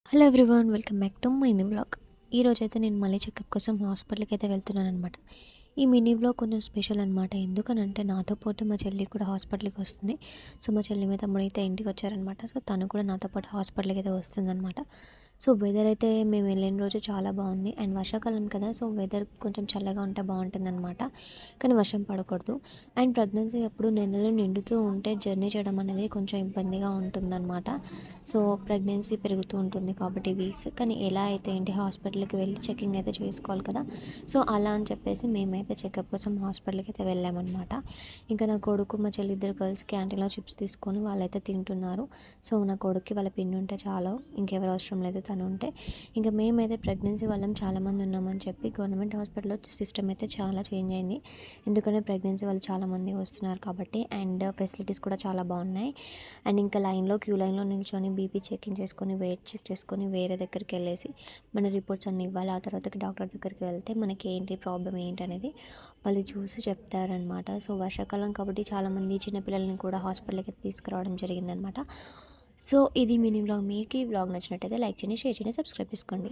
Hello everyone, welcome back to my new vlog. ఈరోజైతే నేను మళ్ళీ చెకప్ కోసం హాస్పిటల్కి అయితే వెళ్తున్నాను అనమాట. ఈ మినీ వ్లాగ్ కొంచెం స్పెషల్ అనమాట. ఎందుకనంటే నాతో పాటు మా చెల్లి కూడా హాస్పిటల్కి వస్తుంది. సో మా చెల్లి మీద తమ్ముడు అయితే ఇంటికి వచ్చారనమాట. సో తను కూడా నాతో పాటు హాస్పిటల్కి అయితే వస్తుందన్నమాట. సో వెదర్ అయితే మేము వెళ్ళిన రోజు చాలా బాగుంది. అండ్ వర్షాకాలం కదా, సో వెదర్ కొంచెం చల్లగా ఉంటే బాగుంటుందన్నమాట. కానీ వర్షం పడకూడదు. అండ్ ప్రెగ్నెన్సీ అప్పుడు నెలలు నిండుతూ ఉంటే జర్నీ చేయడం అనేది కొంచెం ఇబ్బందిగా ఉంటుందన్నమాట. సో ప్రెగ్నెన్సీ పెరుగుతూ ఉంటుంది కాబట్టి వీక్స్, కానీ ఎలా అయితే ఏంటి హాస్పిటల్కి వెళ్ళి చెకింగ్ అయితే చేసుకోవాలి కదా. సో అలా అని చెప్పేసి మేమైతే చెకప్ కోసం హాస్పిటల్కి అయితే వెళ్ళామన్నమాట. ఇంకా నా కొడుకు మా చెల్లి ఇద్దరు కలిసి క్యాంటీన్లో చిప్స్ తీసుకొని వాళ్ళైతే తింటున్నారు. సో నా కొడుక్కి వాళ్ళ పిన్ని ఉంటే చాలా, ఇంకెవరు అవసరం లేదు తను ఉంటే. ఇంకా మేమైతే ప్రెగ్నెన్సీ వాళ్ళం చాలామంది ఉన్నామని చెప్పి గవర్నమెంట్ హాస్పిటల్లో సిస్టమ్ అయితే చాలా చేంజ్ అయింది. ఎందుకంటే ప్రెగ్నెన్సీ వాళ్ళు చాలామంది వస్తున్నారు కాబట్టి. అండ్ ఫెసిలిటీస్ కూడా చాలా బాగున్నాయి. అండ్ ఇంకా క్యూ లైన్లో నిల్చొని బీపీ చెకింగ్ చేసుకొని వెయిట్ చెక్ చేసుకొని వేరే దగ్గరికి వెళ్ళేసి మన రిపోర్ట్స్ అన్నీ ఇవ్వాలి. ఆ తర్వాతకి డాక్టర్ దగ్గరికి వెళ్తే మనకి ఏంటి ప్రాబ్లం ఏంటి అనేది వాళ్ళు చూసి చెప్తారనమాట. సో వర్షాకాలం కాబట్టి చాలామంది చిన్నపిల్లల్ని కూడా హాస్పిటల్కి తీసుకురావడం జరిగిందనమాట. సో ఇది మినీ వ్లాగ్. మీకు ఈ వ్లాగ్ నచ్చినట్టయితే లైక్ చేయండి, షేర్ చేయండి, సబ్స్క్రైబ్ చేసుకోండి.